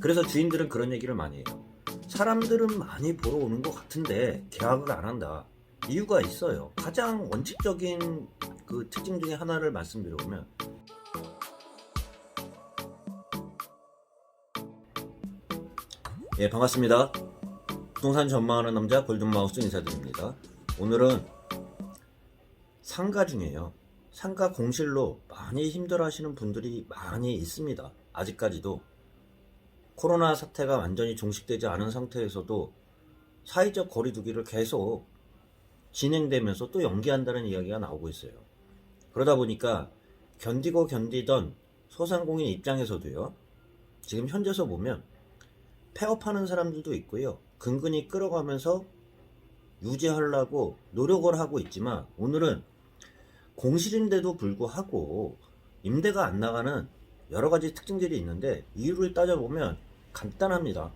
그래서 주인들은 그런 얘기를 많이 해요. 사람들은 많이 보러 오는 것 같은데 계약을 안 한다. 이유가 있어요. 가장 원칙적인 그 특징 중에 하나를 말씀드려보면, 예, 반갑습니다. 부동산 전망하는 남자 골든마우스 인사드립니다. 오늘은 상가 중에요. 상가 공실로 많이 힘들어하시는 분들이 많이 있습니다. 아직까지도 코로나 사태가 완전히 종식되지 않은 상태에서도 사회적 거리두기를 계속 진행되면서 또 연기한다는 이야기가 나오고 있어요. 그러다 보니까 견디고 견디던 소상공인 입장에서도요, 지금 현재서 보면 폐업하는 사람들도 있고요, 근근히 끌어가면서 유지하려고 노력을 하고 있지만, 오늘은 공실인데도 불구하고 임대가 안 나가는 여러 가지 특징들이 있는데, 이유를 따져보면 간단합니다.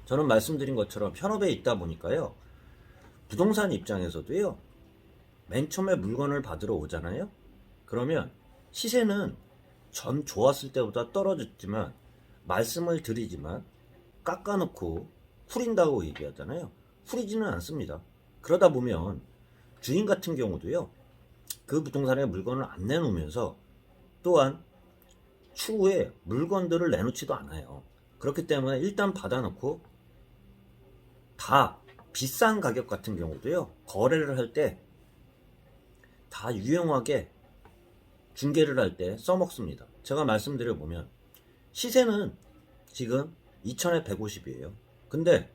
저는 말씀드린 것처럼 현업에 있다 보니까요, 부동산 입장에서도요, 맨 처음에 물건을 받으러 오잖아요. 그러면 시세는 전 좋았을 때보다 떨어졌지만, 말씀을 드리지만 깎아놓고 후린다고 얘기하잖아요. 후리지는 않습니다. 그러다 보면 주인 같은 경우도요, 그 부동산에 물건을 안 내놓으면서 또한 추후에 물건들을 내놓지도 않아요. 그렇기 때문에 일단 받아놓고 다 비싼 가격 같은 경우도요, 거래를 할 때 다 유용하게 중개를 할 때 써먹습니다. 제가 말씀드려보면 시세는 지금 2천에 150이에요. 근데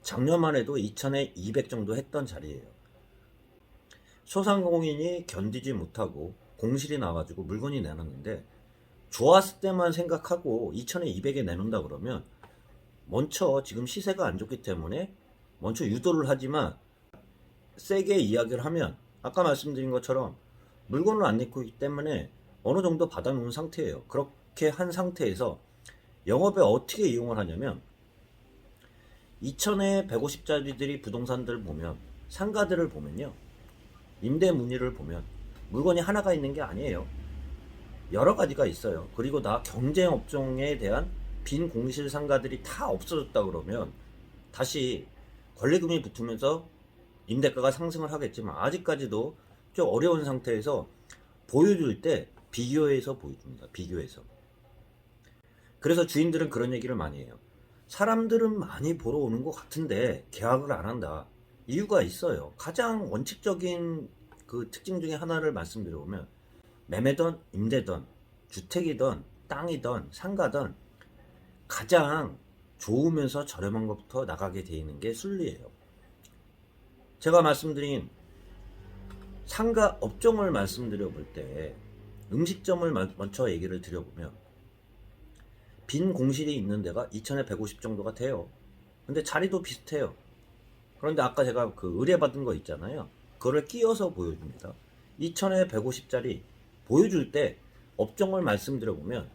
작년만 해도 2천에 200 정도 했던 자리예요. 소상공인이 견디지 못하고 공실이 나가지고 물건이 내놨는데, 좋았을 때만 생각하고 2천에 200에 내놓는다 그러면 먼저 지금 시세가 안 좋기 때문에 먼저 유도를 하지만, 세게 이야기를 하면 아까 말씀드린 것처럼 물건을 안 내고 있기 때문에 어느 정도 받아놓은 상태예요. 그렇게 한 상태에서 영업에 어떻게 이용을 하냐면, 2천에 150짜리들이 부동산들 보면, 상가들을 보면요, 임대 문의를 보면 물건이 하나가 있는 게 아니에요. 여러 가지가 있어요. 그리고 나 경쟁 업종에 대한 빈 공실 상가들이 다 없어졌다 그러면 다시 권리금이 붙으면서 임대가가 상승을 하겠지만, 아직까지도 좀 어려운 상태에서 보여줄 때 비교해서 보여줍니다. 비교해서. 그래서 주인들은 그런 얘기를 많이 해요. 사람들은 많이 보러 오는 것 같은데 계약을 안 한다. 이유가 있어요. 가장 원칙적인 그 특징 중에 하나를 말씀드려보면, 매매든 임대든 주택이든 땅이든 상가든 가장 좋으면서 저렴한 것부터 나가게 돼 있는 게 순리예요. 제가 말씀드린 상가 업종을 말씀드려 볼 때 음식점을 먼저 얘기를 드려보면, 빈 공실이 있는 데가 2천에 150 정도가 돼요. 근데 자리도 비슷해요. 그런데 아까 제가 그 의뢰받은 거 있잖아요. 그거를 끼워서 보여줍니다. 2천에 150짜리 보여줄 때 업종을 말씀드려보면,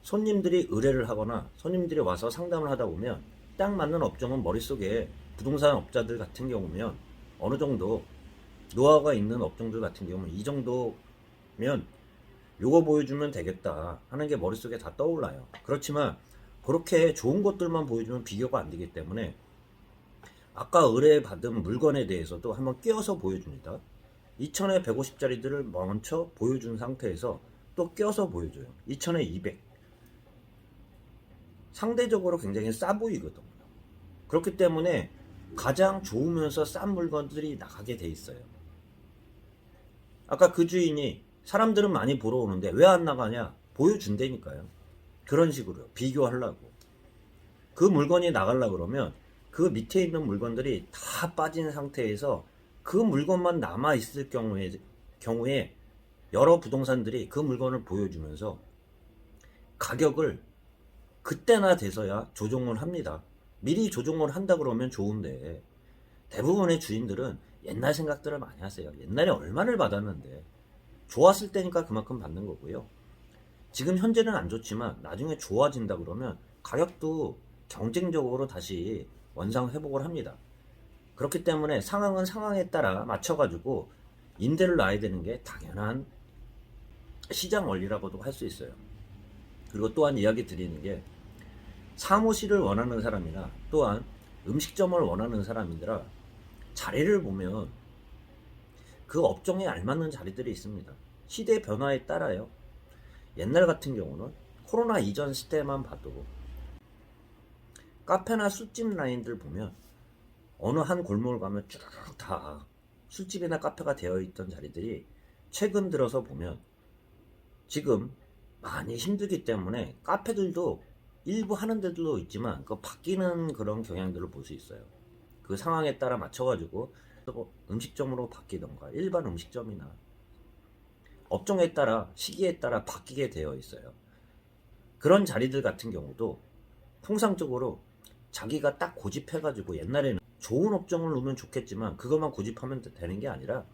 손님들이 의뢰를 하거나 손님들이 와서 상담을 하다 보면 딱 맞는 업종은 머릿속에, 부동산 업자들 같은 경우면 어느 정도 노하우가 있는 업종들 같은 경우는 이 정도면 요거 보여주면 되겠다 하는 게 머릿속에 다 떠올라요. 그렇지만 그렇게 좋은 것들만 보여주면 비교가 안 되기 때문에 아까 의뢰받은 물건에 대해서도 한번 끼워서 보여줍니다. 2천에 150짜리들을 먼저 보여준 상태에서 또 껴서 보여줘요. 2천에 200. 상대적으로 굉장히 싸 보이거든요. 그렇기 때문에 가장 좋으면서 싼 물건들이 나가게 돼 있어요. 아까 그 주인이 사람들은 많이 보러 오는데 왜 안 나가냐? 보여준다니까요. 그런 식으로 비교하려고. 그 물건이 나가려고 그러면 그 밑에 있는 물건들이 다 빠진 상태에서 그 물건만 남아있을 경우에 여러 부동산들이 그 물건을 보여주면서 가격을 그때나 돼서야 조정을 합니다. 미리 조정을 한다 그러면 좋은데, 대부분의 주인들은 옛날 생각들을 많이 하세요. 옛날에 얼마를 받았는데, 좋았을 때니까 그만큼 받는 거고요. 지금 현재는 안 좋지만 나중에 좋아진다 그러면 가격도 경쟁적으로 다시 원상 회복을 합니다. 그렇기 때문에 상황은 상황에 따라 맞춰가지고 임대를 놔야 되는 게 당연한 시장 원리라고도 할 수 있어요. 그리고 또한 이야기 드리는 게, 사무실을 원하는 사람이나 또한 음식점을 원하는 사람이라 자리를 보면 그 업종에 알맞는 자리들이 있습니다. 시대 변화에 따라요. 옛날 같은 경우는 코로나 이전 시대만 봐도 카페나 술집 라인들 보면 어느 한 골목을 가면 쭉 다 술집이나 카페가 되어 있던 자리들이 최근 들어서 보면 지금 많이 힘들기 때문에 카페들도 일부 하는 데도 있지만 그 바뀌는 그런 경향들을 볼 수 있어요. 그 상황에 따라 맞춰가지고 음식점으로 바뀌던가 일반 음식점이나 업종에 따라 시기에 따라 바뀌게 되어 있어요. 그런 자리들 같은 경우도 통상적으로 자기가 딱 고집해가지고 옛날에는 좋은 업종을 놓으면 좋겠지만 그것만 고집하면 되는 게 아니라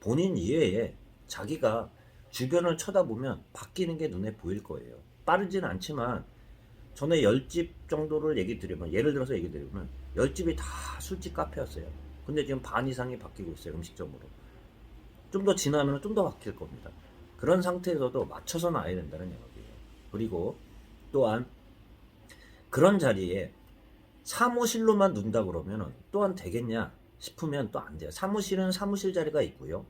본인 이외에 자기가 주변을 쳐다보면 바뀌는 게 눈에 보일 거예요. 빠르지는 않지만 전에 10집 정도를 얘기 드리면, 예를 들어서 얘기 드리면 10집이 다 술집 카페였어요. 근데 지금 반 이상이 바뀌고 있어요. 음식점으로. 좀 더 지나면 좀 더 바뀔 겁니다. 그런 상태에서도 맞춰서 놔야 된다는 얘기예요. 그리고 또한 그런 자리에 사무실로만 둔다 그러면 또한 되겠냐 싶으면 또 안 돼요. 사무실은 사무실 자리가 있고요.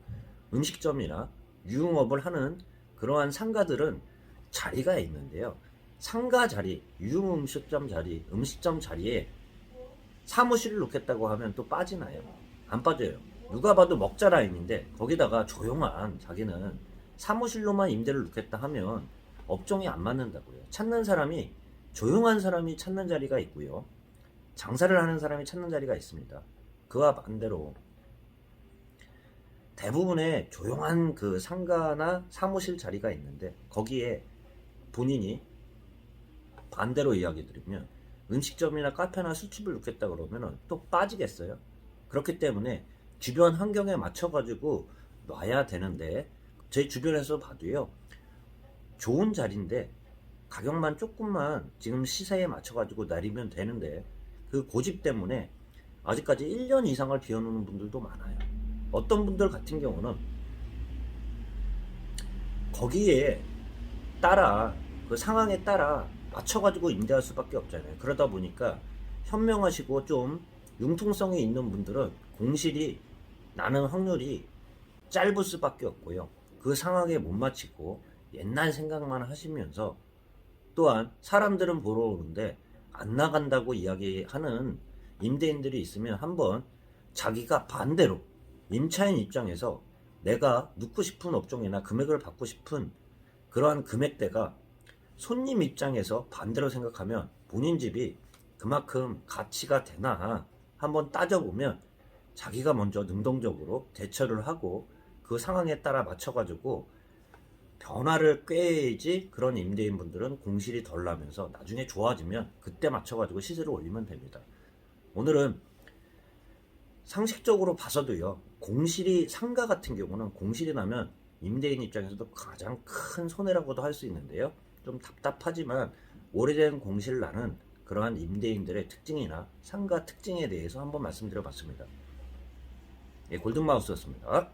음식점이나 유흥업을 하는 그러한 상가들은 자리가 있는데요. 상가 자리, 유흥음식점 자리, 음식점 자리에 사무실을 놓겠다고 하면 또 빠지나요? 안 빠져요. 누가 봐도 먹자 라인인데 거기다가 조용한 자기는 사무실로만 임대를 놓겠다 하면 업종이 안 맞는다고요. 찾는 사람이 조용한 사람이 찾는 자리가 있고요. 장사를 하는 사람이 찾는 자리가 있습니다. 그와 반대로 대부분의 조용한 그 상가나 사무실 자리가 있는데 거기에 본인이 반대로 이야기 드리면 음식점이나 카페나 술집을 놓겠다 그러면 또 빠지겠어요. 그렇기 때문에 주변 환경에 맞춰 가지고 놔야 되는데 제 주변에서 봐도요, 좋은 자리인데 가격만 조금만 지금 시세에 맞춰 가지고 내리면 되는데 그 고집 때문에 아직까지 1년 이상을 비워놓는 분들도 많아요. 어떤 분들 같은 경우는 거기에 따라 그 상황에 따라 맞춰가지고 임대할 수밖에 없잖아요. 그러다 보니까 현명하시고 좀 융통성이 있는 분들은 공실이 나는 확률이 짧을 수밖에 없고요. 그 상황에 못 맞추고 옛날 생각만 하시면서 또한 사람들은 보러 오는데 안 나간다고 이야기하는 임대인들이 있으면 한번 자기가 반대로 임차인 입장에서 내가 눕고 싶은 업종이나 금액을 받고 싶은 그러한 금액대가 손님 입장에서 반대로 생각하면 본인 집이 그만큼 가치가 되나 한번 따져보면 자기가 먼저 능동적으로 대처를 하고 그 상황에 따라 맞춰가지고 변화를 꾀야지 그런 임대인분들은 공실이 덜 나면서 나중에 좋아지면 그때 맞춰가지고 시세를 올리면 됩니다. 오늘은 상식적으로 봐서도요, 공실이 상가 같은 경우는 공실이 나면 임대인 입장에서도 가장 큰 손해라고도 할 수 있는데요. 좀 답답하지만 오래된 공실 나는 그러한 임대인들의 특징이나 상가 특징에 대해서 한번 말씀드려봤습니다. 예, 골든마우스였습니다.